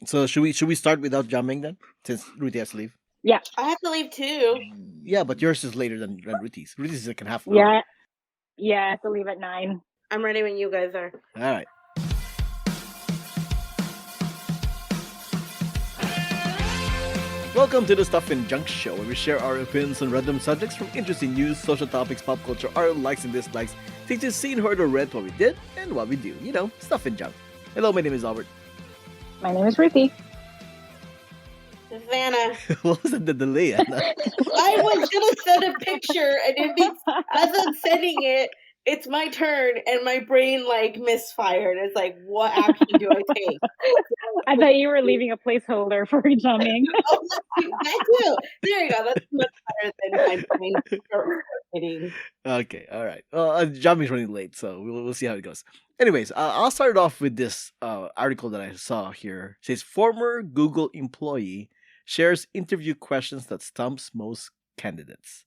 So should we start without Jiaming then? Since Ruthy has to leave. Yeah. I have to leave too. Yeah, but yours is later than Ruthy's. Ruthy's is like in half an Yeah. hour. Yeah, I have to leave at 9. I'm ready when you guys are. All right. Welcome to the Stuff and Junk Show, where we share our opinions on random subjects from interesting news, social topics, pop culture, our likes and dislikes, things you've seen, heard, or read, what we did, and what we do. You know, stuff and junk. Hello, my name is Albert. My name is Ruthy. Savannah. What was the delay? Anna? I was gonna send a picture, and as I'm sending it, it's my turn, and my brain misfired. It's like, what action do I take? I thought you were leaving a placeholder for Jiaming. Oh, that too. There you go. That's much better than my brain hitting. Okay, all right. Well, Jiaming's running late, so we'll see how it goes. Anyways, I'll start it off with this article that I saw here. It says, former Google employee shares interview questions that stumps most candidates.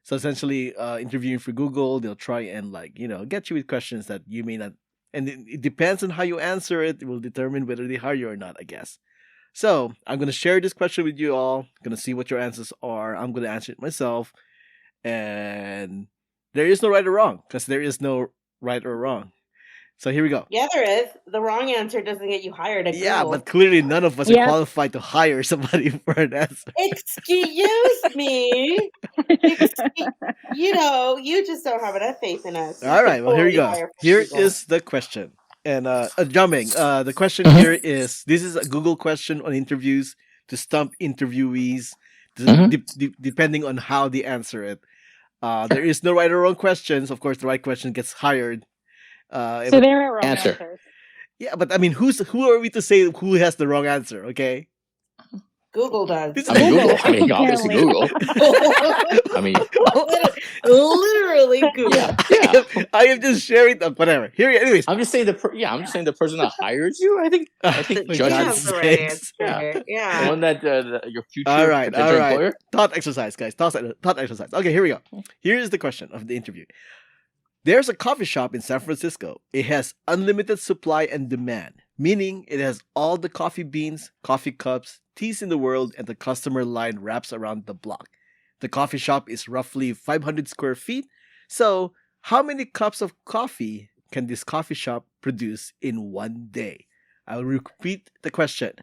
So essentially, interviewing for Google, they'll try and get you with questions that you may not, and it depends on how you answer it. It will determine whether they hire you or not, I guess. So I'm gonna share this question with you all. Gonna see what your answers are. I'm gonna answer it myself, and there is no right or wrong because there is no right or wrong. So here we go. Yeah, there is. The wrong answer doesn't get you hired at Yeah, Google. but clearly none of us are qualified to hire somebody for an answer. Excuse me. You just don't have enough faith in us. All right, well, here we go. Here is the question. And Jiaming, the question here is, this is a Google question on interviews to stump interviewees, depending on how they answer it. There is no right or wrong questions. Of course, the right question gets hired. So there are wrong answers. Yeah, but I mean, who are we to say who has the wrong answer? Okay, Google does. Google. I mean, obviously Google. I mean, literally Google. Yeah. I am just sharing whatever. Here, anyways. I'm just saying I'm just saying the person that hires you. I think judges the right answer. Yeah. The one that your future all right. employer. Thought exercise, guys. Thought exercise. Okay, here we go. Here is the question of the interview. There's a coffee shop in San Francisco. It has unlimited supply and demand, meaning it has all the coffee beans, coffee cups, teas in the world, and the customer line wraps around the block. The coffee shop is roughly 500 square feet. So, how many cups of coffee can this coffee shop produce in one day? I will repeat the question.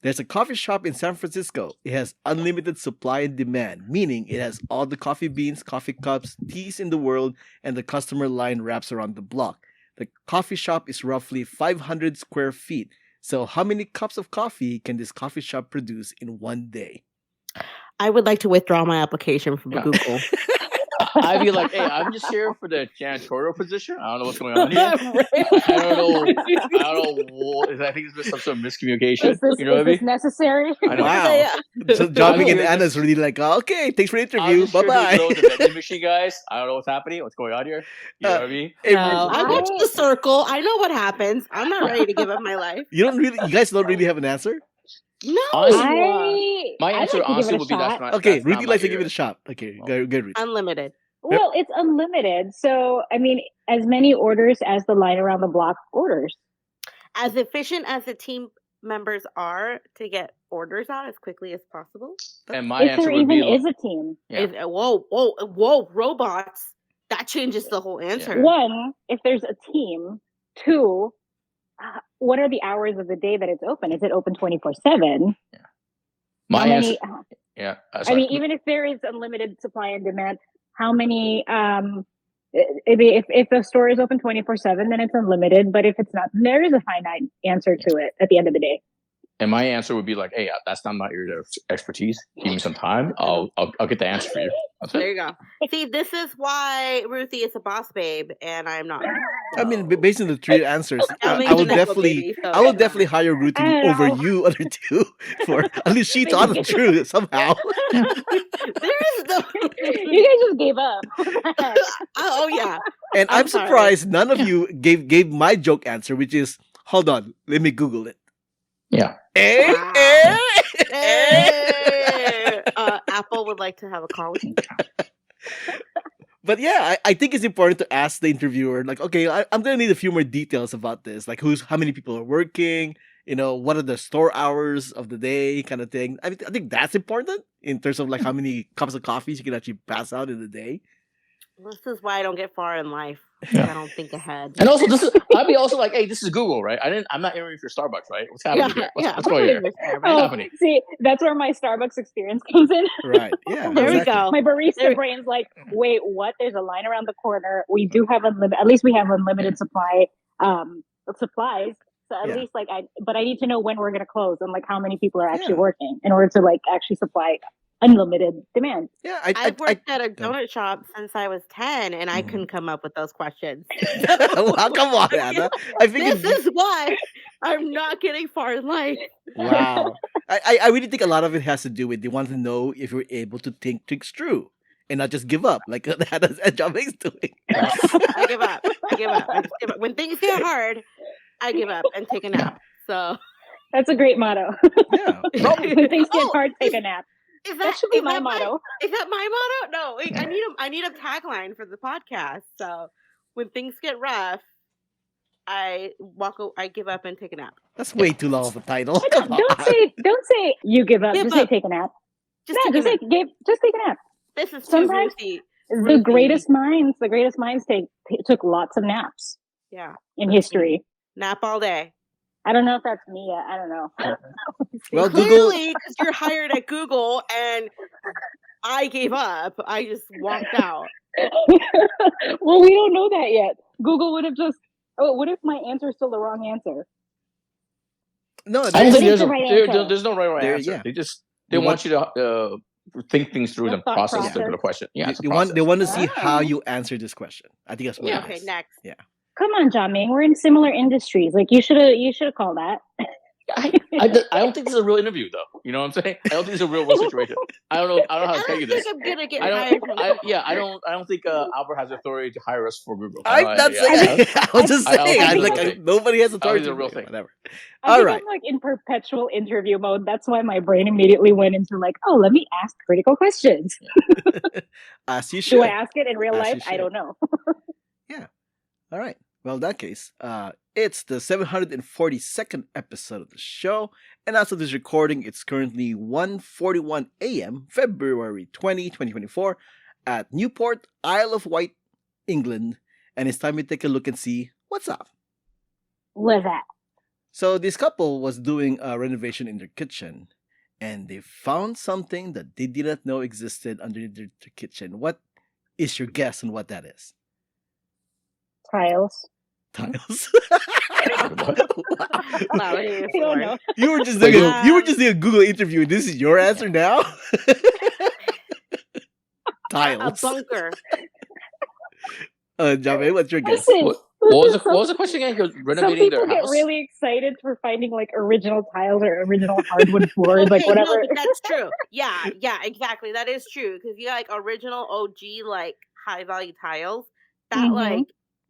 There's a coffee shop in San Francisco. It has unlimited supply and demand, meaning it has all the coffee beans, coffee cups, teas in the world, and the customer line wraps around the block. The coffee shop is roughly 500 square feet. So how many cups of coffee can this coffee shop produce in one day? I would like to withdraw my application from Google. I'd be like, hey, I'm just here for the janitorial position. I don't know what's going on here. I don't know. I think it's just some sort of miscommunication. You know what I mean? Necessary? I know. Wow. So Jiaming and Anna's really like, okay, thanks for the interview. Bye-bye. The vending machine guys. I don't know what's happening. What's going on here? You know what I mean? I watch The Circle. I know what happens. I'm not ready to give up my life. You guys don't really have an answer? No. Honestly, my answer honestly would be that's not. Okay, Ruthy likes to give it a shot. Okay, go Ruthy. Unlimited. Well, it's unlimited. So, I mean, as many orders as the line around the block orders. As efficient as the team members are to get orders out as quickly as possible. And my answer would be... If there even is a team. Yeah. Whoa, robots. That changes the whole answer. Yeah. One, if there's a team. Two, what are the hours of the day that it's open? Is it open 24/7? Yeah. My answer. Yeah. I mean, even if there is unlimited supply and demand, how many? If the store is open 24/7, then it's unlimited. But if it's not, there is a finite answer to it at the end of the day. And my answer would be like, hey, that's not my area of expertise. Give me some time. I'll get the answer for you. There you go. See, this is why Ruthy is a boss babe, and I'm not. I mean, based on the three answers, I will definitely hire Ruthy over you other two. For at least she thought it through somehow. There is no. You guys just gave up. Oh yeah. And I'm surprised none of you gave my joke answer, which is, hold on, let me Google it. Yeah. Apple would like to have a call with you. But yeah, I think it's important to ask the interviewer, like, okay, I'm gonna need a few more details about this, like how many people are working, what are the store hours of the day, kind of thing. I think that's important in terms of like how many cups of coffees you can actually pass out in a day. This is why I don't get far in life. Yeah. I don't think ahead. And also, I'd be also like, hey, this is Google, right? I'm not interviewing for Starbucks, right? What's happening here? What's going here? What's happening? See, that's where my Starbucks experience comes in. Right. Yeah. There we exactly. go. My barista brain's like, wait, what? There's a line around the corner. We do have at least we have unlimited supply of supplies. So at least but I need to know when we're going to close and like how many people are actually working in order to like actually supply unlimited demand. Yeah, I've worked at a donut shop since I was 10, and I couldn't come up with those questions. Well, come on, Anna. I think this is why I'm not getting far in life. Wow. I really think a lot of it has to do with they want to know if you're able to think things through and not just give up like Anna's Jiaming's doing. I give up. I give up. When things get hard, I give up and take a nap. So that's a great motto. Yeah. When things get hard, take a nap. That should be my motto. Is that my motto? No, wait, I need a tagline for the podcast. So when things get rough, I give up and take a nap. That's way too long of a title. Don't say you give up. Just say take a nap. Just take a nap. This is sometimes the greatest minds took lots of naps. Yeah. In history. Nap all day. I don't know if that's me. I don't know. Well, clearly, because you're hired at Google, and I gave up. I just walked out. Well, we don't know that yet. Google would have just. Oh, what if my answer is still the wrong answer? No, I don't think there's no right answer. Yeah. They want you to think things through and process the question. Yeah, they want to see how you answer this question. I think that's what it is. Okay, next. Yeah. Come on, Jiaming. We're in similar industries. Like you should have called that. I don't think this is a real interview, though. You know what I'm saying? I don't think it's a real situation. I don't know how to tell you this. I don't think I'm gonna get hired. I don't think Albert has authority to hire us for Google. I'm not saying. I was just saying. Nobody has authority. It's a real thing. Whatever. I'm like in perpetual interview mode. That's why my brain immediately went into like, oh, let me ask critical questions. As you should. Do I ask it in real life? I don't know. Yeah. All right. Well, in that case, it's the 742nd episode of the show, and as of this recording, it's currently 1:41 a.m., February 2024, at Newport, Isle of Wight, England, and it's time to take a look and see what's up. What's that? So this couple was doing a renovation in their kitchen, and they found something that they did not know existed underneath their kitchen. What is your guess on what that is? Tiles. Wow, I don't know. You were just doing a Google interview. This is your answer now? Tiles. A bunker. Jiaming, what's your guess? Listen, What was the question again? some Renovating their people get house? really excited for finding like original tiles or original hardwood floors, like whatever. No, but that's true. Yeah, exactly. That is true because you got like original OG like high value tiles that like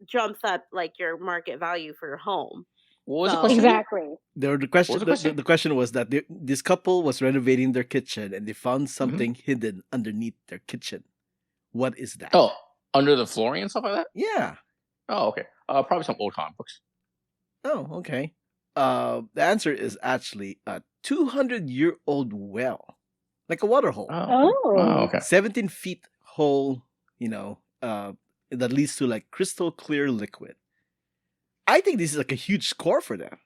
jumps up like your market value for your home. What was the question? Exactly. The question was that this couple was renovating their kitchen and they found something hidden underneath their kitchen. What is that? Oh, under the flooring and stuff like that? Yeah. Oh, okay. Probably some old comic books. Oh, okay. The answer is actually a 200-year-old well, like a water hole. Oh, okay. 17 feet hole, that leads to like crystal clear liquid. I think this is like a huge score for them.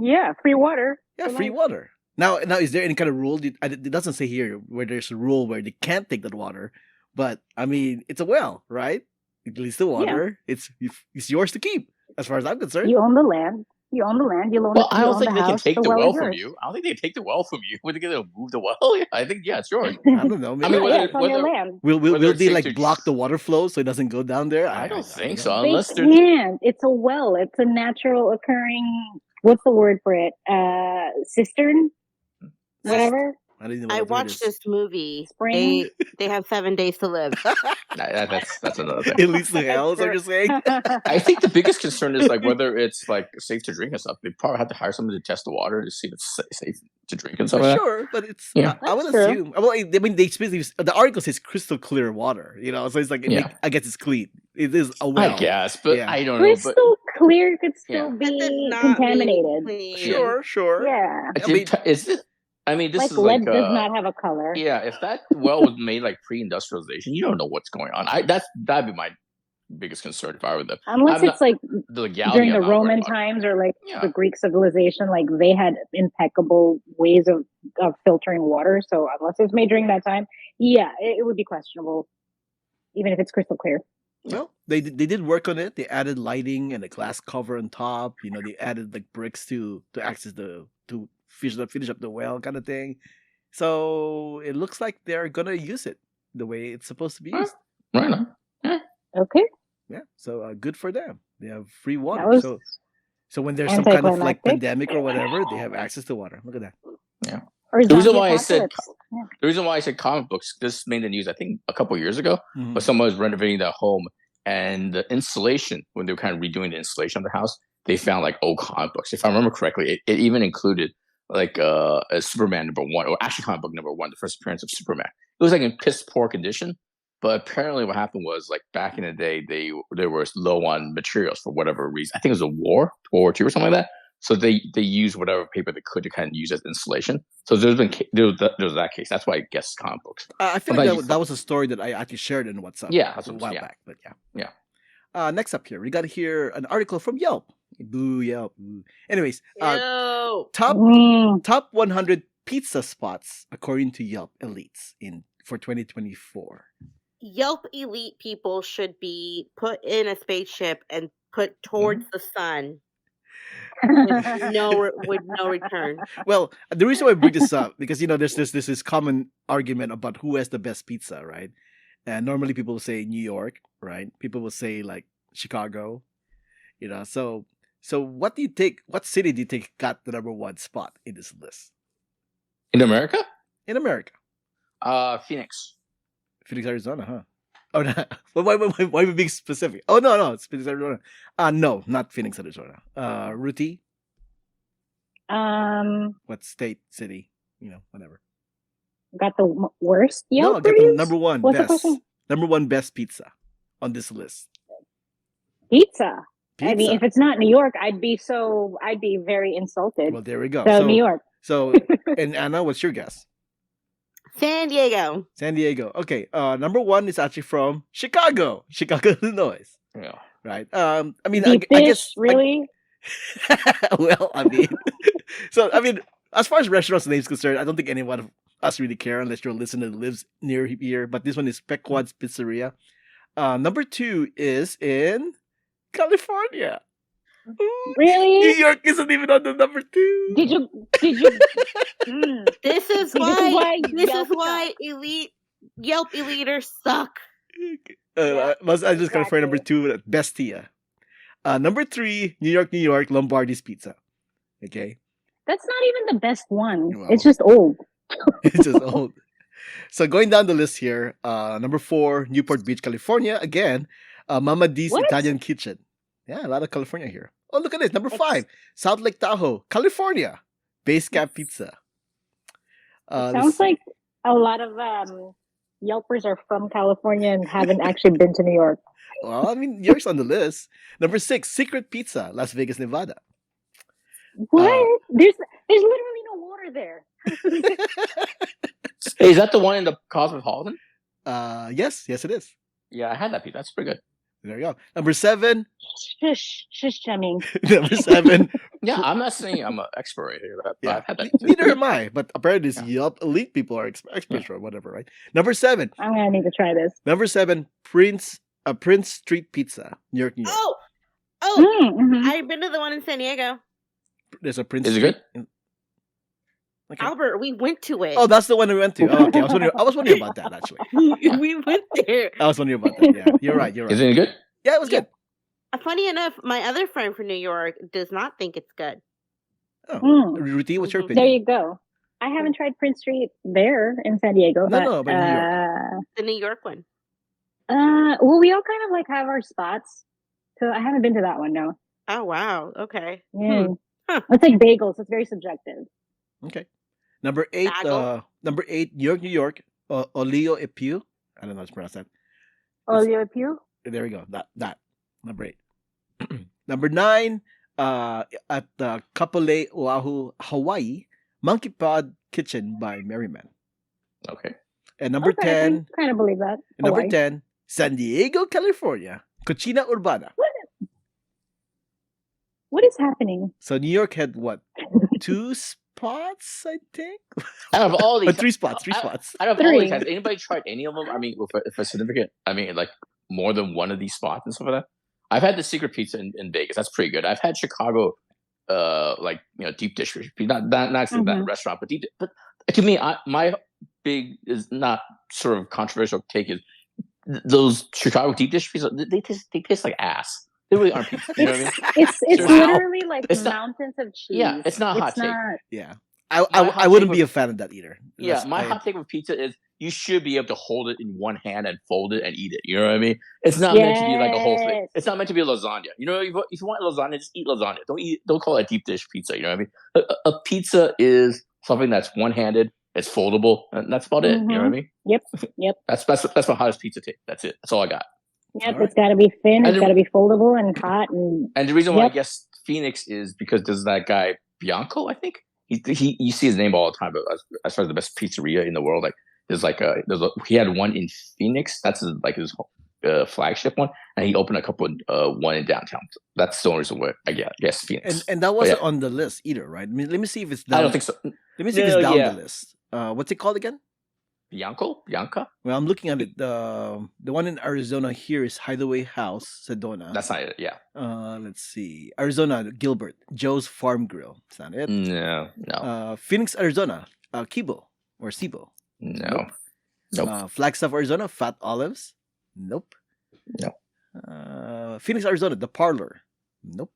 Yeah, free water. Yeah, free water. Now, is there any kind of rule? It doesn't say here where there's a rule where they can't take that water, but I mean, it's a well, right? It leads to water. Yeah. It's yours to keep, as far as I'm concerned. You own the land. You'll own Well, I don't think they can take the well from you. I don't think they can take the well from you. When they gonna move the well? I think it's yours. I don't know. Maybe. I mean, it's on your land. Will they like block the water flow so it doesn't go down there? I don't think so. Unless they can't. It's a well. It's a natural occurring. What's the word for it? Cistern. Whatever. I watched this movie. Spring. They have 7 days to live. That's another thing. It leads to hell, is what you're saying? I think the biggest concern is like whether it's like safe to drink and stuff. They probably have to hire someone to test the water to see if it's safe to drink and stuff. Sure, but it's I would assume. Well, I mean, the article says crystal clear water. So it's like I guess it's clean. It is a well. I guess, but I don't know. Crystal clear could Yeah. still That does be not mean contaminated. clean. Sure. Yeah. I mean, Is it? I mean, this Like is lead like does not have a color. yeah. If that well was made like pre-industrialization, you don't know what's going on. That'd be my biggest concern if I were them. Unless I'm it's not like the legality. during I'm the not worried Roman about it. times or like Yeah. the Greek civilization, like they had impeccable ways of filtering water. So unless it's made during that time, yeah, it would be questionable, even if it's crystal clear. well, they did work on it. They added lighting and a glass cover on top. They added like bricks to access to finish up the well kind of thing. So it looks like they're gonna use it the way it's supposed to be used. Right on. Yeah. Okay, Yeah. So good for them. They have free water. that was So when there's some kind of like anticlimactic. pandemic or whatever, they have access to water. Look at that. Yeah. Or The reason zombie why I said apocalypse. Yeah. the reason why I said comic books, this made the news, I think, a couple years ago. Mhm. But someone was renovating their home, and the installation, when they were kind of redoing the installation of the house, they found like old comic books. If I remember correctly, it even included like a Superman #1, or actually comic book #1, the first appearance of Superman. It was like in piss poor condition, but apparently what happened was like back in the day, they were low on materials for whatever reason. I think it was World War II or something like that. So they used whatever paper they could to kind of use as insulation. So there was that case. That's why I guess comic books. I feel Sometimes like that was a story that I actually shared in WhatsApp. Yeah, a that's what- while yeah. back. But yeah. Yeah. Next up here, we got here an article from Yelp. Boo Yelp. Boo. Anyways, Ew. top 100 pizza spots according to Yelp elites for 2024. Yelp elite people should be put in a spaceship and put towards the sun with no return. Well, the reason why I bring this up because there's this common argument about who has the best pizza, right? And normally people will say New York, right? People will say like Chicago, So what do you think? What city do you think got the #1 spot in this list In America? in America? Phoenix. Phoenix, Arizona, huh? Oh, no. Why are we being specific? Oh, no, it's Phoenix, Arizona. No, not Phoenix, Arizona. Ruthy, what state, city, whatever. Got the worst No, Yelp get the reviews? #1 What's the best. question? #1 best pizza on this list. Pizza. Pizza. I mean, if it's not New York, I'd be very insulted. Well, there we go. So New York. So, and Anna, what's your guess? San Diego. San Diego. Okay. #1 is actually from Chicago, Illinois. Yeah. Right. I mean, Deep I dish, guess really? well, I mean, as far as restaurants names concerned, I don't think anyone of us really care unless you're a listener that lives near here. But this one is Pequod's Pizzeria. #2 is in California. Really? New York isn't even on the #2. Did you? This is Yelp why Yelp eliters suck. Los Angeles, California, exactly. #2, Bestia. #3, New York, Lombardi's Pizza. Okay. That's not even the best one. Wow. It's just old. It's just old. So going down the list here, #4, Newport Beach, California. Again, Mama D's What? Italian Kitchen. Yeah, a lot of California here. Oh, look at this. #5, South Lake Tahoe, California. Base Camp Pizza. Sounds like a lot of Yelpers are from California and haven't actually been to New York. Well, I mean, New York's on the list. #6, Secret Pizza, Las Vegas, Nevada. What? There's literally no water there. Hey, is that the one in the Cosmopolitan? Yes, it is. Yeah, I had that pizza. That's pretty good. There you go. #7. Shush, Jiaming. #7. Yeah, I'm not saying I'm an expert right here, but Yeah, I've had that pizza. neither am I. But apparently, these Yeah. Yelp elite people are experts or whatever, right? #7. I'm gonna need to try this. #7, Prince Street Pizza, New York. Mm-hmm. I've been to the one in San Diego. There's a Prince. Is it Street. good? Okay. Albert, we went to it. Oh, that's the one we went to. Oh, okay, I was wondering about that actually. We went there. I was wondering about that. Yeah, you're right. Isn't it good? Yeah, it was good. Funny enough, my other friend from New York does not think it's good. Oh, Mm. Ruthy, what's your Mhm. There opinion? you go. I haven't tried Prince Street there in San Diego, No, but but New York. The New York one. Well, we all kind of like have our spots, so I haven't been to that one. No. Oh wow. Okay. Yeah. Huh. It's like bagels. It's very subjective. Okay. #8, Bagel. New York, Olio e Piu. I don't know how to pronounce that. Olio Pew. There we go. That #8. Number 9, at the Kapolei, Oahu, Hawaii, Monkey Pod Kitchen by Merriman. Okay. And number Okay, I 10, kind of believe that. and number Hawaii. 10, San Diego, California, Cucina Urbana. What is happening? So New York had what? 2 spots, I think? Out of all Or these, 3 spots, 3 out- spots. out of all these, Three. has anybody tried any of them? I mean, if a significant, I mean, like more than one of these spots and stuff like that. I've had the secret pizza in Vegas. That's pretty good. I've had Chicago, like deep dish pizza, not actually that Mhm. restaurant, but deep. But to me, my big is not sort of controversial take is those Chicago deep dish pizza. They taste like ass. They really aren't pizza. You know what I mean? It's Seriously. literally like It's not- mountains of cheese. Yeah, it's not a hot take. not. Yeah. My hot I wouldn't take be a fan of that either. Yeah, That's- my I- hot take with pizza is you should be able to hold it in one hand and fold it and eat it. You know what I mean? It's not meant to be like a whole thing. Yes. It's not meant to be a lasagna. You know, if you want lasagna, just eat lasagna. Don't call it a deep dish pizza. You know what I mean? A pizza is something that's one-handed. It's foldable, and that's about it. You know what I mean? Yep. That's my hottest pizza take. That's it. That's all I got. Yep, All it's got to be thin. And It's the- got to be foldable and hot and And the reason why I Yep. guess Phoenix is because there's that guy Bianco. I think he you see his name all the time. But as far as the best pizzeria in the world, like he had one in Phoenix. That's his flagship one, and he opened a couple one in downtown. So that's the only reason why I guess Phoenix. and that wasn't yeah. on the list either, right? I mean, let me see if it's down. I don't think so. Let me see if it's No, down yeah. the list. What's it called again? Bianca. Well, I'm looking at it. The one in Arizona here is Hideaway House, Sedona. That's not it. Yeah. Let's see. Arizona, Gilbert, Joe's Farm Grill. It's not it. No. Phoenix, Arizona, Kibo or Sibo. No. Nope. Flagstaff, Arizona, Fat Olives. Nope. No. Phoenix, Arizona, The Parlor. Nope.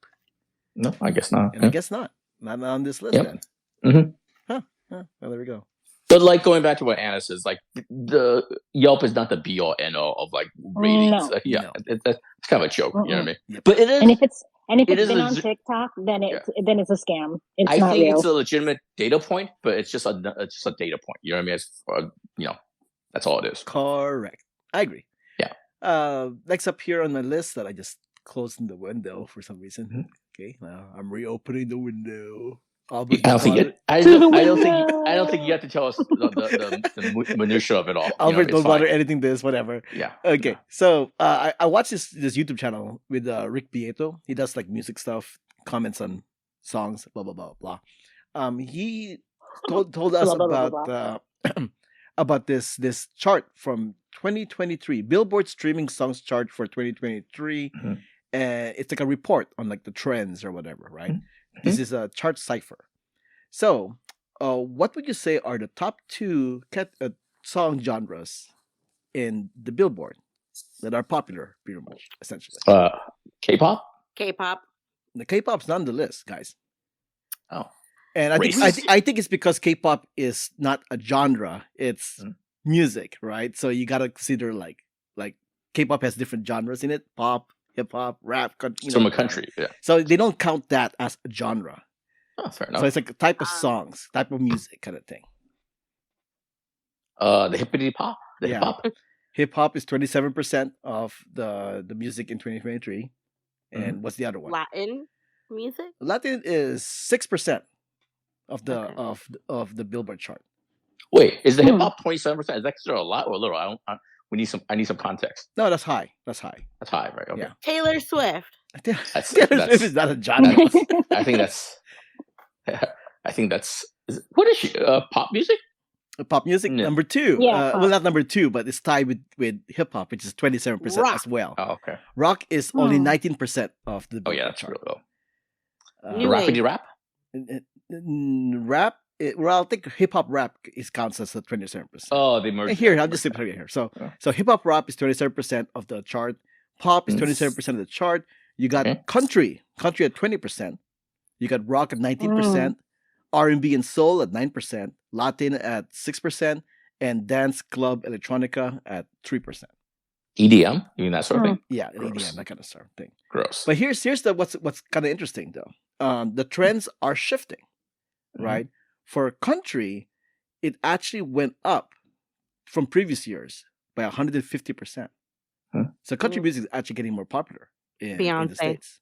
No, I guess not. And I guess not. Not on this list Yep. then. Mhm. Huh. Well, there we go. But like going back to what Anna says, like the Yelp is not the be all end all of like ratings. No. Yeah, No. it's kind of a joke. You know what I mean? Yep. But it is. and if it's It is been on legit- TikTok, then it's a scam. It's I not think real. it's a legitimate data point, but it's just a data point. You know what I mean? It's that's all it is. Correct. I agree. Yeah. Next up here on the list that I just closed in the window for some reason. Mhm. Okay, now I'm reopening the window. I don't think I don't think you have to tell us the minutia of it all. Albert, it's don't fine. bother editing this, whatever. Yeah. Okay, so I watched this YouTube channel with Rick Bieto. He does like music stuff, comments on songs, blah blah blah blah. He told us Blah, blah, blah, about about this chart from 2023, Billboard streaming songs chart for 2023, Mhm. and it's like a report on like the trends or whatever, right? Mhm. This is a chart cipher. So, what would you say are the top 2 song genres in the Billboard that are popular, pretty much, essentially? K-pop. K-pop. The K-pop's not on the list, guys. Oh. And Racist. I think it's because K-pop is not a genre; it's Mm. music, right? So you gotta consider like K-pop has different genres in it: pop, hip hop, rap. It's from a country. Yeah. So they don't count that as a genre. Oh, fair So enough. it's like a type of Um, songs, type of music, kind of thing. The hippity pop. The Yeah. hip hop. Hip hop is 27% of the music in 2023, and Mm-hmm. what's the other one? Latin music. Latin is 6% of the Okay. of the Billboard chart. Wait, is the Hmm. hip hop 27%? Is that considered a lot or a little? I need some context. No, that's high. That's high. That's high, right? Okay. Yeah. Taylor Swift. Taylor that's- Swift is not a genre. I think that's. I think that's. What is she? Pop music? Pop music Yeah. number 2. Yeah, Well, not number 2, but it's tied with hip hop, which is 27% Rock. as well. Oh, okay. Rock is only Hmm. 19% of the Oh Billboard yeah, that's chart. real low. New The wave. rapidy rap. Rap, well, I think hip hop rap counts as a 27%. Oh, they merged. And here, them, I'll just merged put it here. So, Yeah. so hip hop rap is 27% of the chart. Pop is Mm. 27% of the chart. You got Okay. country at 20%. You got rock at 19%. R&B and soul at 9%. Latin at 6%, and dance, club, electronica at 3%. EDM. You mean that sort of thing? Yeah, and Gross. EDM, that kind of stuff thing. Gross. But here's what's kind of interesting though. The trends are shifting, Mhm. right? For country, it actually went up from previous years by 150%. Huh. So country Mm. music is actually getting more popular in the Beyonce. States.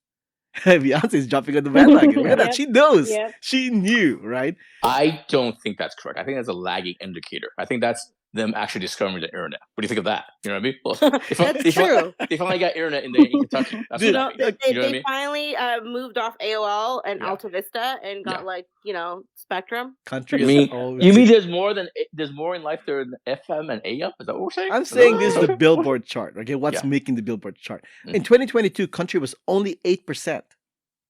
Beyonce's jumping on the bandwagon. Look at that. Yep. She knows. Yep. She knew, right? I don't think that's correct. I think that's a lagging indicator. I think that's them actually discovering the internet. What do you think of that? You know what I mean? Well, That's true. they finally got internet in Kentucky. That's Dude, what that means. They, You know what I they mean? finally moved off AOL and Yeah. Alta Vista and got Yeah. Spectrum. Country You is mean always. you mean there's more in life than FM and AM? Is that what we're saying? I'm Is that saying what this is we're the Billboard chart. Okay, what's Yeah. making the Billboard chart? In Mhm. 2022, country was only 8%,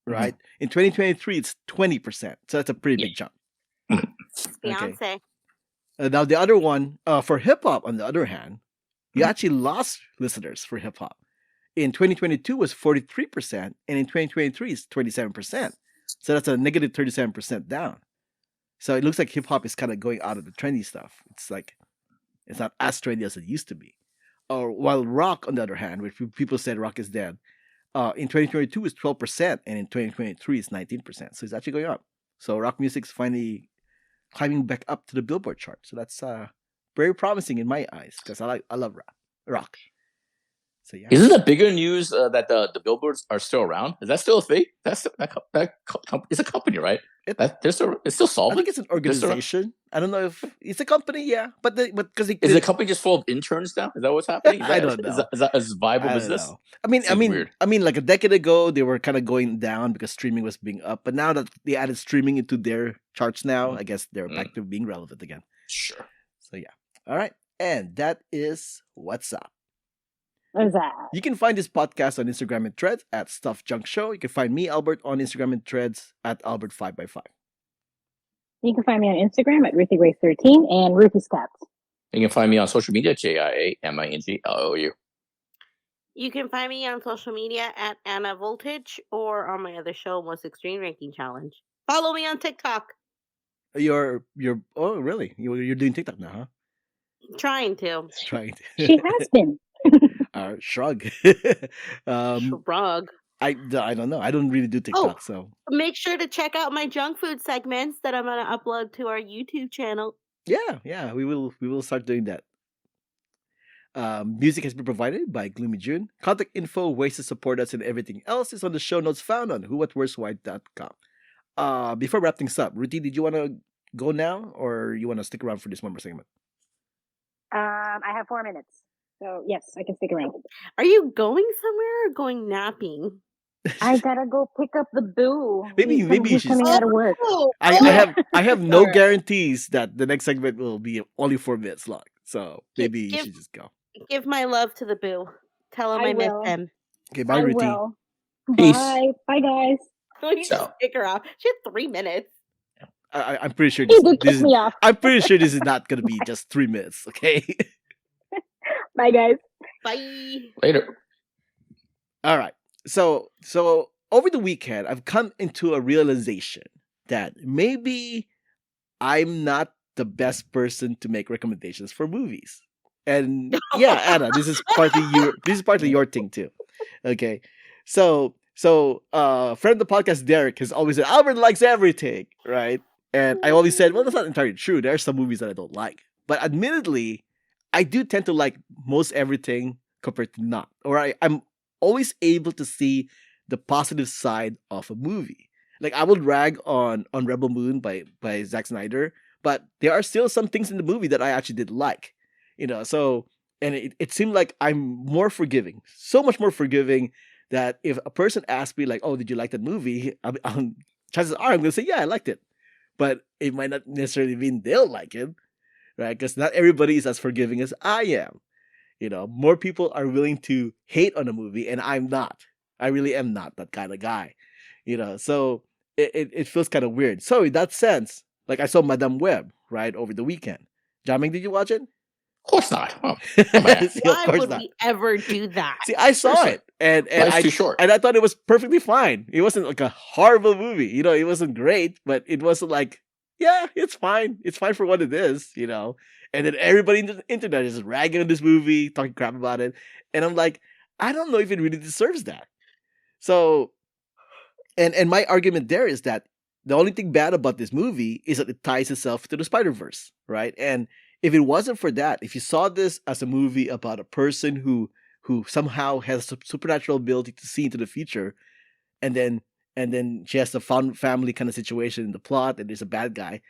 right? In 2023, it's 20%. So that's a pretty Yeah. big jump. Beyonce. Now the other one, for hip hop, on the other hand, you Mhm. actually lost listeners for hip hop. In 2022 was 43%, and in 2023 it's 27%. So that's a negative 37% down. So it looks like hip hop is kind of going out of the trendy stuff. It's like it's not as trendy as it used to be. Or while rock, on the other hand, which people said rock is dead, in 2022 is 12%, and in 2023 it's 19%. So it's actually going up. So rock music's finally climbing back up to the Billboard chart. So that's very promising in my eyes because I love rock. So yeah, Isn't the bigger news that the billboards are still around? Is that still a thing? It's a company, right? It- It's still I solvent. think it's an organization. I don't know if it's a company, yeah, but because Is the company just full of interns now? Is that what's happening? I don't know. Is that a viable I don't business? know. I Seems mean, weird. like a decade ago, they were kind of going down because streaming was being up. But now that they added streaming into their charts now, I guess they're back to being relevant again. Sure. So yeah, all right, and that is what's up. What is that? You can find this podcast on Instagram and Threads at Stuff Junk Show. You can find me, Albert, on Instagram and Threads at Albert5x5. You can find me on Instagram at RuthyGrace13 and Ruthy's Cats. You can find me on social media, JIAMINGLOU. You can find me on social media at Anna Voltage or on my other show, Most Extreme Ranking Challenge. Follow me on TikTok. You're oh really? You're doing TikTok now, huh? Trying to. Trying She has been. shrug. Shrug. I don't know. I don't really do TikTok, so Make sure to check out my junk food segments that I'm going to upload to our YouTube channel. yeah, we will start doing that. Music has been provided by Gloomy June. Contact info, ways to support us, and everything else is on the show notes found on whowhatwhereswhy.com. Before wrap things up, Ruthy, did you want to go now, or you want to stick around for this one more segment? I have 4 minutes. So, yes, I can stick around. Are you going somewhere or going napping? I gotta go pick up the boo. Maybe He's she's- coming out of work. Oh, I have no Alright. guarantees that the next segment will be only 4 minutes long. So maybe you Give- should just go. Give my love to the boo. Tell him I I miss will. him. Okay, bye, I Ruthy. will. Peace. Bye. Bye, guys. You So- just pick her off. She had 3 minutes. I'm pretty sure He this, did this kick is, me off. I'm pretty sure this is not gonna be just 3 minutes. Okay. Bye, guys. Bye. Later. All right. So over the weekend, I've come into a realization that maybe I'm not the best person to make recommendations for movies. And yeah, Anna, this is partly your thing too. Okay. So friend of the podcast, Derek, has always said Albert likes everything, right? And I always said, well, that's not entirely true. There are some movies that I don't like. But admittedly, I do tend to like most everything compared to not. Or I'm always able to see the positive side of a movie. Like I will rag on Rebel Moon by Zack Snyder, but there are still some things in the movie that I actually did like. So and it seemed like I'm more forgiving, so much more forgiving that if a person asks me like, "Oh, did you like that movie?" Chances are I'm gonna say, "Yeah, I liked it," but it might not necessarily mean they'll like it, right? Because not everybody is as forgiving as I am. More people are willing to hate on a movie, and I'm not. I really am not that kind of guy. So it feels kind of weird. So in that sense, like I saw Madame Web right over the weekend. Jiaming, did you watch it? Of course not. Oh, come on. See, of Why course would not. we ever do that? See, I saw it, and Life's too short. and I thought it was perfectly fine. It wasn't like a horrible movie, it wasn't great, but it wasn't like, yeah, it's fine. It's fine for what it is, And then everybody in the internet is ragging on this movie, talking crap about it, and I'm like, I don't know if it really deserves that. So, and my argument there is that the only thing bad about this movie is that it ties itself to the Spider-Verse, right? And if it wasn't for that, if you saw this as a movie about a person who somehow has a supernatural ability to see into the future, and then she has a found family kind of situation in the plot, and there's a bad guy.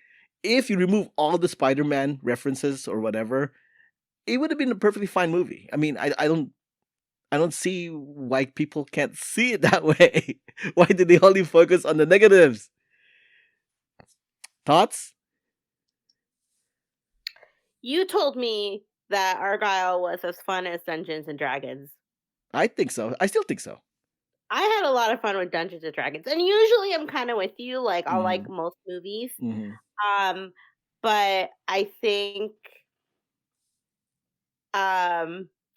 If you remove all the Spider-Man references or whatever, it would have been a perfectly fine movie. I mean, I don't see why people can't see it that way. Why did they only focus on the negatives? Thoughts? You told me that Argyle was as fun as Dungeons and Dragons. I think so. I still think so. I had a lot of fun with Dungeons and Dragons, and usually I'm kind of with you. Like I like Mhm. most movies, Mhm. but I think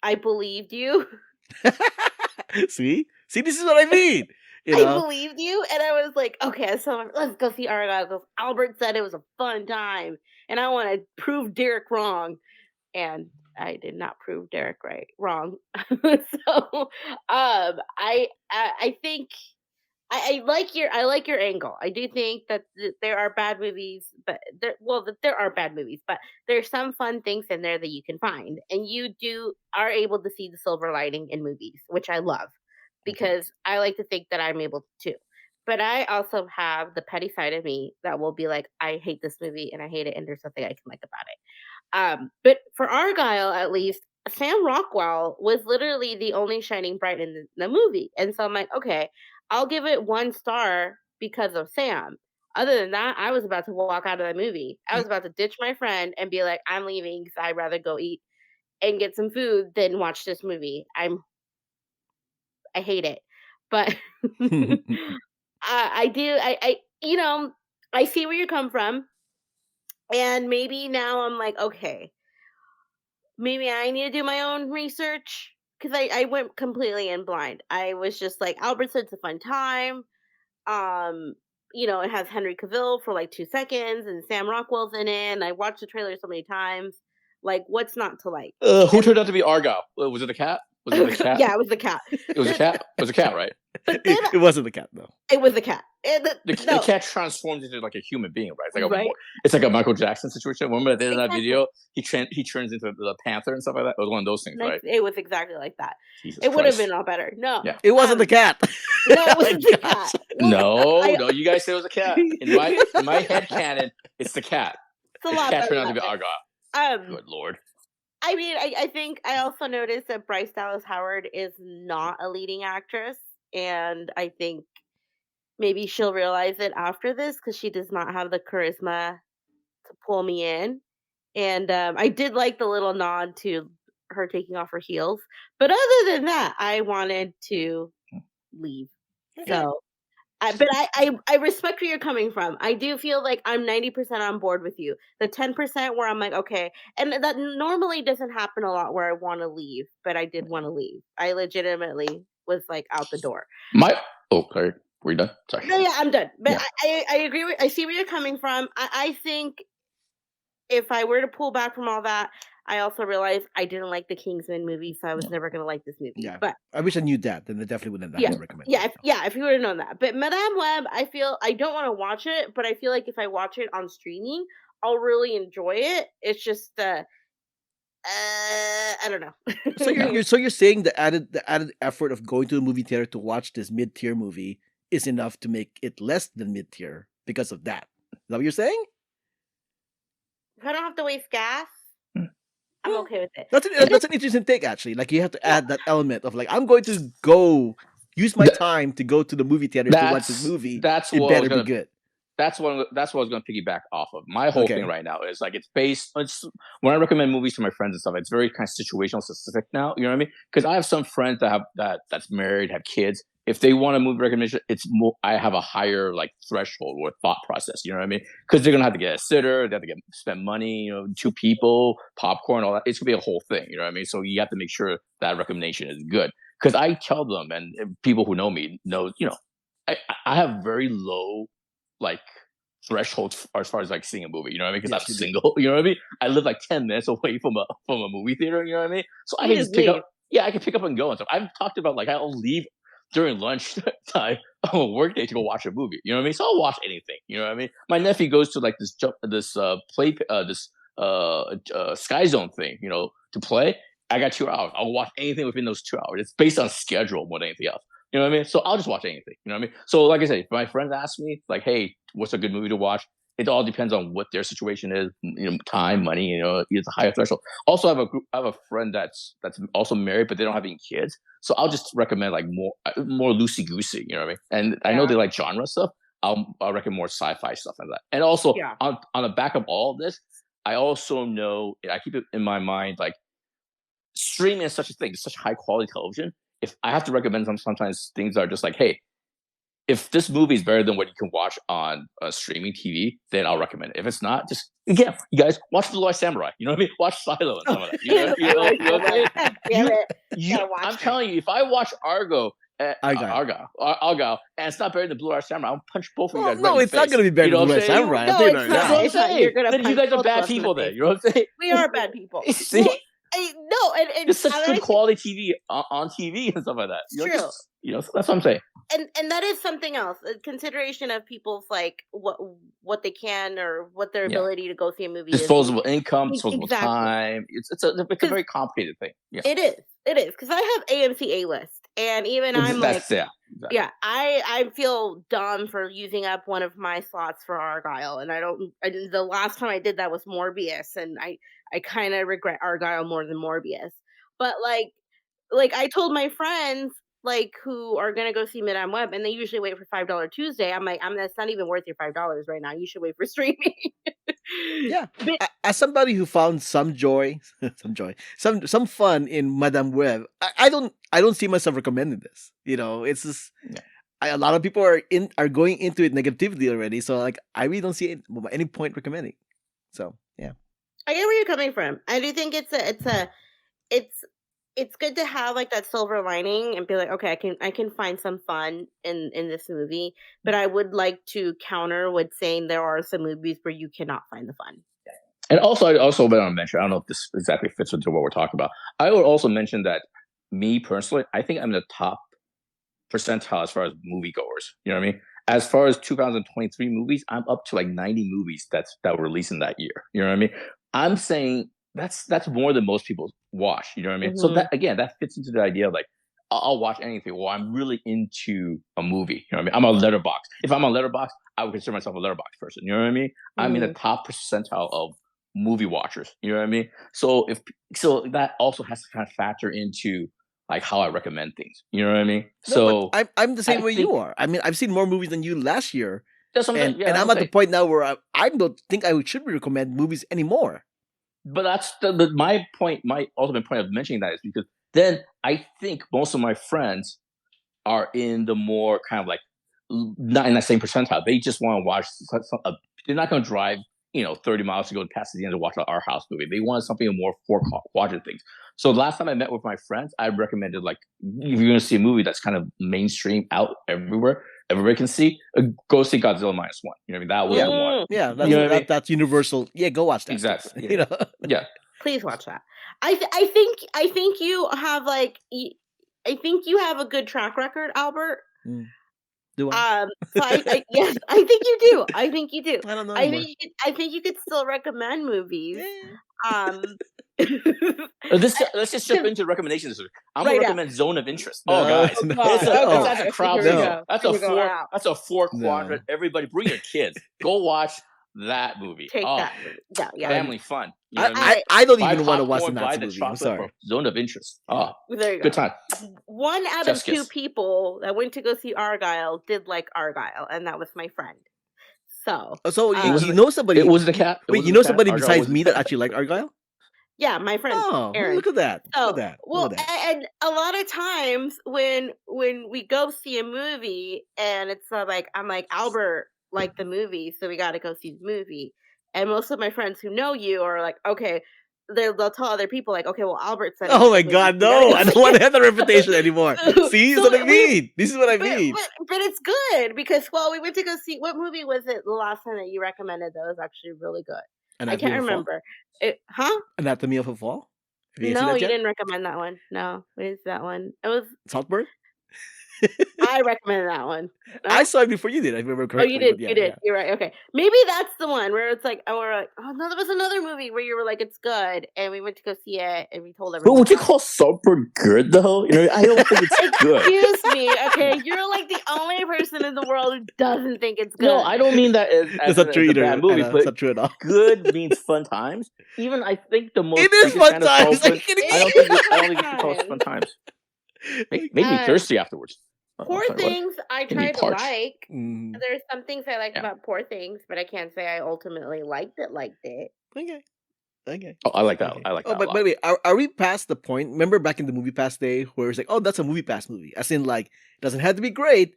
I believed you. See, this is what I mean. You I know, believed you, and I was like, okay, so let's go see Argyle. 'Cause Albert said it was a fun time, and I want to prove Derek wrong, and I did not prove Derek wrong. So, I think I like your angle. I do think that there are bad movies, but there are bad movies, but there's some fun things in there that you can find, and you are able to see the silver lining in movies, which I love because I like to think that I'm able to. But I also have the petty side of me that will be like, I hate this movie and I hate it, and there's something I can like about it. But for Argyle, at least, Sam Rockwell was literally the only shining bright in the movie. And so I'm like, okay, I'll give it 1 star because of Sam. Other than that, I was about to walk out of the movie. I was about to ditch my friend and be like, I'm leaving because I'd rather go eat and get some food than watch this movie. I hate it. But I do, I see where you come from. And maybe now I'm like, okay, maybe I need to do my own research because I went completely in blind. I was just like, Albert said it's a fun time. Um, it has Henry Cavill for like 2 seconds and Sam Rockwell's in it. And I watched the trailer so many times. Like, what's not to like? Who turned out to be Argyle? Was it a cat? Was it a cat? Yeah, it was the cat. It was a cat. It was a cat, right? But then it wasn't the cat though. it was the cat. The No, cat transforms into like a human being, right? It's like right? it's like a Michael Jackson situation. Remember at the end of that Exactly. video, he turns into the panther and stuff like that. It was one of those things, right? It was exactly like that. Jesus It would have Christ. been all better. No, Yeah. It wasn't the cat. no, it Oh wasn't my the gosh. cat. No, I- no, you guys said it was a cat. In my head canon, it's the cat. It's a The lot cat better. turned out to be than Argyle. that. Good lord. I mean, I think I also noticed that Bryce Dallas Howard is not a leading actress, and I think maybe she'll realize it after this because she does not have the charisma to pull me in. And I did like the little nod to her taking off her heels, but other than that, I wanted to leave. So, but I respect where you're coming from. I do feel like I'm 90% on board with you. The 10% where I'm like, okay, and that normally doesn't happen a lot where I want to leave, but I did want to leave. I legitimately was like out the door. Sorry. Were you done? Sorry. No, yeah, I'm done. But Yeah. I agree I see where you're coming from. I think if I were to pull back from all that, I also realized I didn't like the Kingsman movie, so I was never gonna like this movie. Yeah. But I wish I knew that, then I definitely wouldn't have recommended it. if you would have known that. But Madame Web, I feel I don't want to watch it, but I feel like if I watch it on streaming, I'll really enjoy it. It's just I don't know. So you're saying the added effort of going to the movie theater to watch this mid-tier movie is enough to make it less than mid-tier because of that. Is that what you're saying? If I don't have to waste gas, I'm okay with it. That's an interesting take, actually. Like, you have to add that element of like, I'm going to go use my time to go to the movie theater to watch this movie. That's it what better be good. That's what I was going to piggyback off of. My whole thing right now is like when I recommend movies to my friends and stuff, it's very kind of situational specific now. You know what I mean? Because I have some friends that that's married, have kids. If they want a movie recommendation, it's more. I have a higher like threshold or thought process. You know what I mean? Because they're gonna have to get a sitter, they have to spend money. 2 people, popcorn, all that. It's gonna be a whole thing. You know what I mean? So you have to make sure that recommendation is good. Because I tell them, and people who know me know, I have very low like threshold as far as like seeing a movie, you know what I mean? Because I'm single, you know what I mean? I live like 10 minutes away from a movie theater, you know what I mean? So I can just pick up, I can pick up and go and stuff. I've talked about like I'll leave during lunch time on a work day to go watch a movie, you know what I mean? So I'll watch anything, you know what I mean? My nephew goes to like this Sky Zone thing, to play. I got 2 hours. I'll watch anything within those 2 hours. It's based on schedule more than anything else. You know what I mean? So I'll just watch anything. You know what I mean? So like I said, if my friends ask me like, "Hey, what's a good movie to watch?" It all depends on what their situation is, time, money. It's a higher threshold. Also, I have a friend that's also married, but they don't have any kids. So I'll just recommend like more loosey goosey. You know what I mean? And I know Yeah. they like genre stuff. I'll recommend more sci-fi stuff like that. And also Yeah. on the back of all of this, I also know I keep it in my mind like streaming is such a thing, it's such high quality television. If I have to recommend sometimes things are just like, hey, if this movie is better than what you can watch on streaming TV, then I'll recommend it. If it's not, just again, you guys watch Blue Eye Samurai. You know what I mean? Watch Silo and some of that. You know what I'm saying? God damn it. Gotta watch I'm it. telling you, if I watch Argyle. Argyle, and it's not better than Blue Eye Samurai, I'll punch both of you Well, guys right no, in the it's not face. going to be better You know than what Blue I'm Eye saying? Samurai. No, I'll tell you it's that not. right That's now. what I'm It's not. saying. You're gonna Then you punch guys are both of bad us in the people. Then face. you know what I'm saying? We are bad people. See, Well, no, and it's such I good like- quality TV on TV and stuff like that. It's true. So that's what I'm saying. and that is something else. A consideration of people's like what they can or what their Yeah. ability to go see a movie Disposable income, is. disposable Exactly. time. It's a very complicated thing. Yeah, It is because I have AMC A list, and even I'm like, exactly. yeah, I feel dumb for using up one of my slots for Argyle, and the last time I did that was Morbius, and I kind of regret Argyle more than Morbius. But like I told my friends like who are gonna go see Midnight Web, and they usually wait for $5 Tuesday. I'm like, that's not even worth your $5 right now. You should wait for streaming. Yeah. But- As somebody who found some some fun in Madame Web, I don't see myself recommending this. It's just a lot of people are going into it negatively already. So like, I really don't see any point recommending. So yeah, I get where you're coming from. I do think it's good to have like that silver lining and be like, okay, I can find some fun in this movie, but I would like to counter with saying there are some movies where you cannot find the fun. And also, I also want to mention, I don't know if this exactly fits into what we're talking about. I would also mention that me personally, I think I'm in the top percentile as far as moviegoers. You know what I mean? As far as 2023 movies, I'm up to like 90 movies that were released in that year. You know what I mean? I'm saying that's more than most people watch. You know what I mean? So Mhm. that again, that fits into the idea of like I'll watch anything. Well, I'm really into a movie. You know what I mean? I'm a letterbox. If I'm a letterbox, I would consider myself a letterbox person. You know what I mean? I'm in the top percentile of movie watchers. You know what I mean? So that also has to kind of factor into like how I recommend things. You know what I mean? No, but I'm the same I way think- you are. I mean, I've seen more movies than you last year, that's what I'm and saying. Yeah, and that's I'm what at the point now where I don't think I should recommend movies anymore. But that's my point. My ultimate point of mentioning that is because then I think most of my friends are in the more kind of like not in that same percentile. They just want to watch. They're not going to drive 30 miles to go to Pasadena to watch an art house movie. They want something more for quadrant things. So last time I met with my friends, I recommended like if you're going to see a movie that's kind of mainstream out everywhere, everybody can see, go see Godzilla -1. You know what I mean? That was the one. Yeah, that's You know what I mean? that's universal. Yeah, go watch that. Exactly. You know. Yeah. Please watch that. I think you have I think you have a good track record, Albert. Do I? So yes, I think you do. I think you do. I don't know. I anymore. think you could still recommend movies. Let's just jump into recommendations. I'm gonna Right now. recommend Zone of Interest. No, Oh, guys, no. that's a Okay, crowd here we movie. go. That's Here a we go. four. Wow. That's a four No. quadrant. Everybody, bring your kids. Go watch that movie. Take that. Yeah. Family fun. You know what I mean? I don't Buy even want to watch the popcorn, buy Nazi the movie. I'm chocolate sorry. for Zone of Interest. Oh, There you go. good time. 1 out Chef's of 2 kiss. people that went to go see Argyle did like Argyle, and that was my friend. So So It you know somebody? It was the cat. Wait, you know somebody besides me that actually liked Argyle? yeah, my friend Oh, Aaron. look at that! So, Look at that! well, Look at that! and a lot of times when we go see a movie and it's like I'm like Albert liked the movie, so we got to go see the movie. And most of my friends who know you are like, okay, they'll tell other people like, okay, well, Albert said. Oh my God, no! I don't want to have that reputation anymore. See, So this is what I mean. This is what I mean. But it's good because we went to go see what movie was it the last time that you recommended that was actually really good. I can't remember. Anatomy of a Fall. Have you seen No, that you yet? didn't recommend that one. No, what is that one? It was Saltburn. I recommended that one. No? I saw it before you did. I remember Oh, correctly. you did. but yeah, You did. yeah. You're right. Okay, maybe that's the one where it's like, oh, we're like, oh no, there was another movie where you were like, it's good, and we went to go see it, and we told But everyone. would you about call Super good though? I don't think it's it. good. Excuse me. Okay, you're like the only person in the world who doesn't think it's good. No, I don't mean that as That's not true a either. bad movie, Anna. but It's not true at all. good means fun times. Even I think the most It is biggest fun fan of times. Paul Are you kidding me? I don't think you can call it fun times. Made me thirsty afterwards. Poor sorry, what? Things I Made me tried to parched. like. Mm, There's some things I liked Yeah. about Poor Things, but I can't say I ultimately liked it. okay. Oh, I like that. Okay. I like Oh, that a but lot. wait, are we past the point? Remember back in the Movie Pass day where it's like, oh, that's a Movie Pass movie. As in, like, it doesn't have to be great,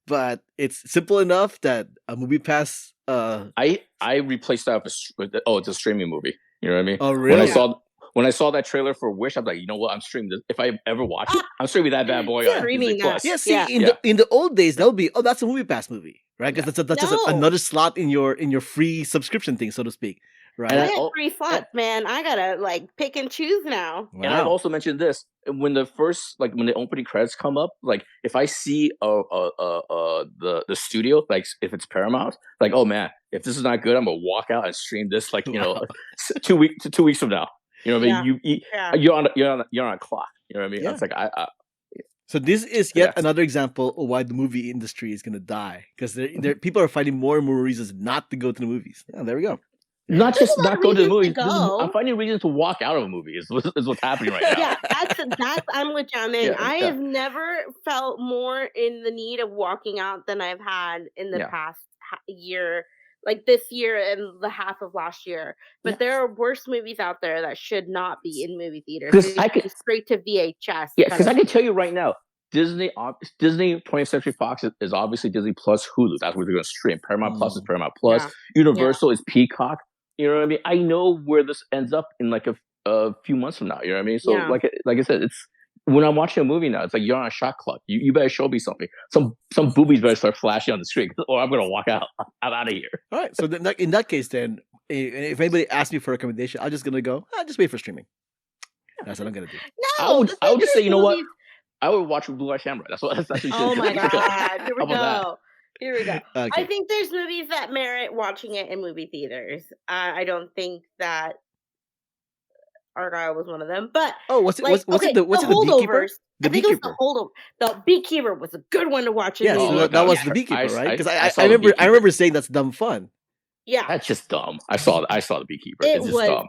but it's simple enough that a Movie Pass. I replaced that with it's a streaming movie. You know what I mean? Oh, When really? I saw that trailer for Wish, I'm like, you know what? I'm streaming this. If I ever watch it, I'm streaming that bad boy on Streaming Disney that. Plus. Yeah. See, Yeah. in the old days, that would be that's a Movie Pass movie, right? Because that's just No. another slot in your free subscription thing, so to speak, right? And I I- had 3 slots, man. I gotta like pick and choose now. Wow. And I've also mentioned this when the opening credits come up. Like if I see the studio, like if it's Paramount, like oh man, if this is not good, I'm gonna walk out and stream this. Like Wow. 2 weeks from now. You know what I mean? Yeah. You're on a clock. You know what I mean? Yeah. It's like I So this is yet Yeah. another example of why the movie industry is gonna die because there people are finding more and more reasons not to go to the movies. Yeah, there we go. not There's just a lot not of go to the reasons to movies. go. I'm finding reasons to walk out of a movie. Is what's happening right now. Yeah, that's I'm with Jiaming. Yeah, I yeah. have never felt more in the need of walking out than I've had in the Yeah. past year, like this year and the half of last year. But Yeah. there are worse movies out there that should not be in movie theaters. 'Cause They I should could- be straight to VHS. Yeah, kind because of I can tell you right now, Disney 20th Century Fox is obviously Disney Plus Hulu. That's where they're going to stream. Paramount Plus is Paramount Plus. Yeah. Universal is Peacock. You know what I mean? I know where this ends up in like a few months from now. You know what I mean? So Yeah. like I said, it's when I'm watching a movie now, it's like you're on a shot clock. You better show me something. Some boobies better start flashing on the screen, or I'm gonna walk out. I'm out of here. All right. So then, in that case, then if anybody asks me for a recommendation, I'm just gonna go. Just wait for streaming. That's what I'm gonna do. No, I would just say, you know what? movies- I would watch Blue Eye Samurai. That's what you should. Oh my god! Here How we about that? go. Here we go. Okay. I think there's movies that merit watching it in movie theaters. I don't think that Argyle was one of them, but Oh, was it like, was okay, it the Beekeeper? Holdovers. The I think it was Beekeeper. the Holdover. The Beekeeper was a good one to watch in Yes, movie so Oh, that was theaters. the Beekeeper, I- right? Because I I saw the remember Beekeeper. I remember saying that's dumb fun. Yeah, That's just dumb. I saw the Beekeeper. it It's just was dumb.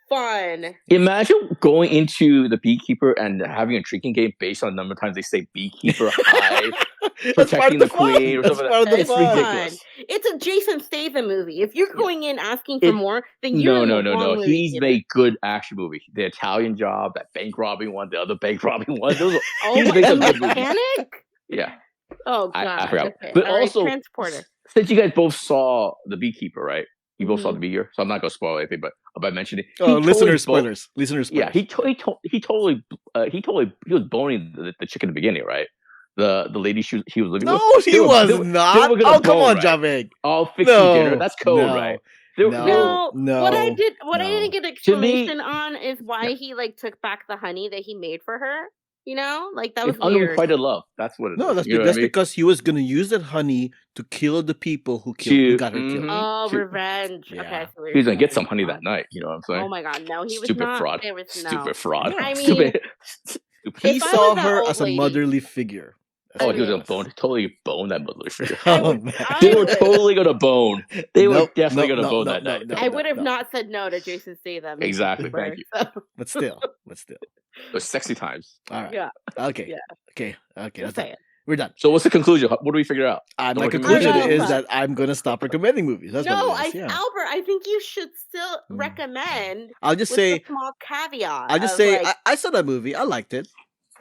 fun. Imagine going into the Beekeeper and having a drinking game based on the number of times they say Beekeeper, hive, That's part protecting of the the queen, fun. or That's something. part of the It's fun. ridiculous. It's a Jason Statham movie. If you're Yeah. going in asking for It- more, then you're in the wrong movie He's theater. made good action movies. The Italian Job, that bank robbing one, the other bank robbing one. Those are, Oh he's my, made the some good movies. mechanic? Yeah, Oh god, I forgot. Okay. But All right, also, Transporter. since you guys both saw the Beekeeper, right? You both saw Mhm. the Beekeeper, so I'm not gonna spoil anything. But by mentioning it, Oh, listener totally spoilers. Listener Yeah, spoilers. he was boning the chick in the beginning, right? The lady he was living No, with. he They were- was they were- not. they were gonna Oh, come bone, on, right? Javig. I'll fix you dinner. That's code, no, right? No. No, what I did, what I no. didn't get To me- explanation on is why he like took back the honey that he made for her. You know, like that was It's weird. unrequited love. That's what it is. No, that's, You know what I that's mean? because he was gonna use that honey to kill the people who got her killed. Oh, Shoot. revenge. Yeah. Okay, I see what He you're was gonna get saying. some honey that night. You know what I'm saying? Oh my god, no, he was Stupid not. fraud. There was no. Stupid fraud. I mean, Stupid. He If I saw was that her old as a lady- motherly figure. That's Oh, what he was it gonna totally bone that motherly figure. I Oh, would- man. I They were would- totally gonna bone. They were Nope, definitely nope, gonna bone no, that no, night. no. I would have no. not said no to Jason Statham. Exactly, thank you. So, But still. It was sexy times. All right. yeah, Okay. Yeah. Okay. just That's say it. it. We're done. So what's the conclusion? What do we figure out? My Don't conclusion recommend is movies. that I'm gonna stop recommending movies. That's No, what it is. Yeah. Albert, I think you should still Mm. recommend. I'll just With say a small caveat. I'll just of, say like, I saw that movie. I liked it.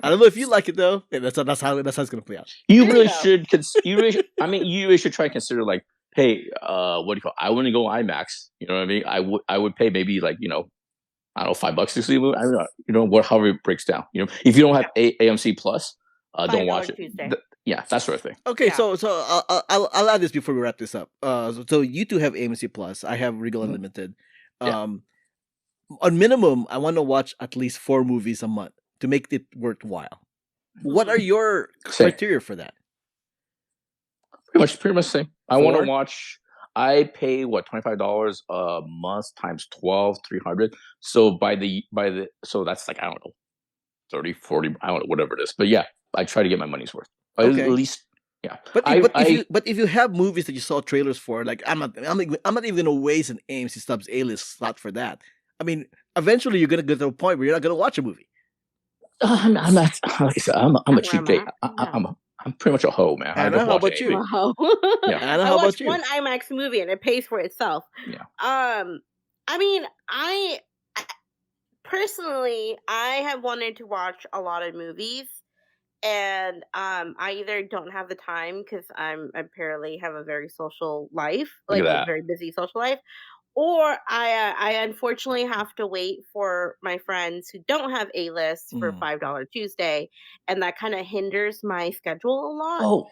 I don't know if you like it though. Yeah, that's how it's gonna play out. You There really you go. should. You really should try and consider like, hey, what do you call? I want to go IMAX. You know what I mean? I would pay maybe like I don't know, $5 to see a movie. I don't know, however it breaks down. If you don't have AMC Plus, don't watch it. Tuesday. Yeah, that sort of thing. Okay, Yeah. so I'll add this before we wrap this up. So you two have AMC Plus. I have Regal Unlimited. Yeah. On minimum, I want to watch at least 4 movies a month to make it worthwhile. What are your Same. criteria for that? Pretty much same. I want Four? to watch. I pay what $25 a month times 12, 300. So so that's like I don't know 30, 40. I don't know whatever it is. But yeah, I try to get my money's worth. Okay. At least yeah. But I if you have movies that you saw trailers for, like I'm not even gonna waste an AMC Stubs A-list slot for that. I mean, eventually you're gonna get to a point where you're not gonna watch a movie. I'm not like I said. I'm a cheap date. Yeah. I'm pretty much a hoe, man. Anna, just how watch about anything. you? Wow. Anna, I how about watched you? one IMAX movie and it pays for itself. Yeah. I mean, I personally, I have wanted to watch a lot of movies, and I either don't have the time because I apparently have a very social life, Look like at a that. very busy social life, or I unfortunately have to wait for my friends who don't have A list for Mm. $5 Tuesday, and that kind of hinders my schedule a lot. Oh,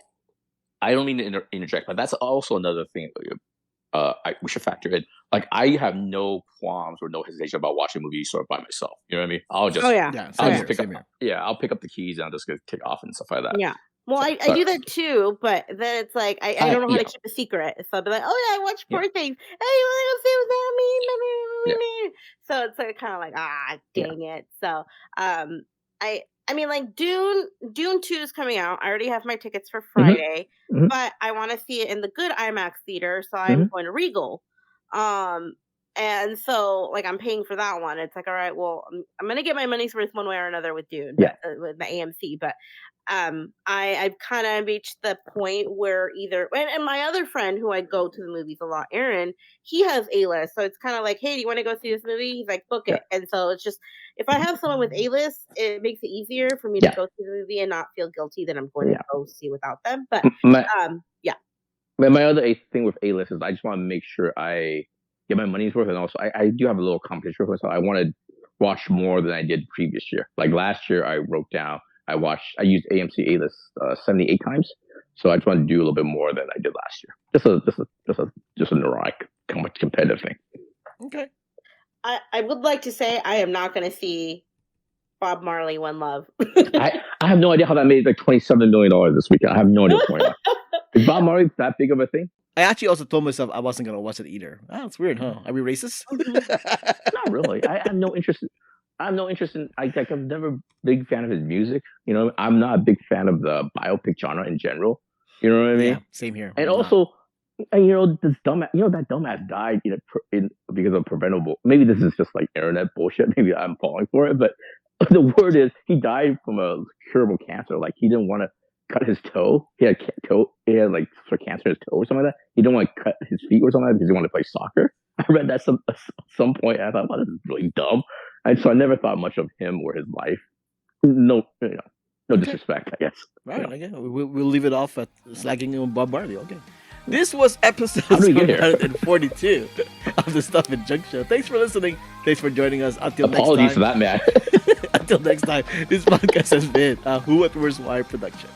I don't mean to interject, but that's also another thing. We should factor in. Like, I have no qualms or no hesitation about watching movies sort of by myself. You know what I mean? I'll just, Oh yeah, Yeah, I'll same just here, pick same up. here. Yeah, I'll pick up the keys and I'll just go kick off and stuff like that. yeah. Well, So, I do that too, but then it's like I don't know how to yeah. keep a secret. So I'll be like, oh yeah, I watched Yeah. Poor Things. Hey, you want to go see what that mean? So it's like kind of like dang it. So I mean like Dune 2 is coming out. I already have my tickets for Friday, Mhm. but I want to see it in the good IMAX theater, so I'm going to Regal. And so like I'm paying for that one. It's like, all right, well, I'm gonna get my money's worth one way or another with Dune, Yeah. with the AMC, but I've kind of reached the point where either and my other friend who I go to the movies a lot, Aaron, he has A-list, so it's kind of like, hey, do you want to go see this movie? He's like, book it. And so it's just if I have someone with A-list, it makes it easier for me to go see the movie and not feel guilty that I'm going to go see without them. But yeah. My other thing with A-list is I just want to make sure I get my money's worth, and also I do have a little competition for it, so I want to watch more than I did previous year. Like last year, I wrote down I used AMC A-list 78 times, so I just want to do a little bit more than I did last year. Just a neurotic competitive thing. Okay. I would like to say I am not going to see Bob Marley One Love. I have no idea how that made like $27 million this weekend. I have no idea what's going on. Is Bob Marley that big of a thing? I actually also told myself I wasn't gonna watch it either. That's weird, huh? Are we racist? Not really. I have no interest. I have no interest in. I'm never a big fan of his music. You know, I'm not a big fan of the biopic genre in general. You know what I mean? Yeah, same here. And also, you know, that dumbass died because of preventable. Maybe this is just like internet bullshit. Maybe I'm falling for it, but the word is he died from a curable cancer. Like he didn't want to cut his toe. He had like sort of cancer in his toe or something like that. He didn't want to cut his feet or something like that because he wanted to play soccer. I read that some point and I thought, wow, this is really dumb. And so I never thought much of him or his life. No disrespect, I guess. Right, okay. We'll leave it off at slagging on Bob Marley. Okay. This was episode How did we get here? 742 of the Stuff and Junk Show. Thanks for listening. Thanks for joining us. Until Apologies next time. for that, man. Until next time, this podcast has been a Who What Where's Why production.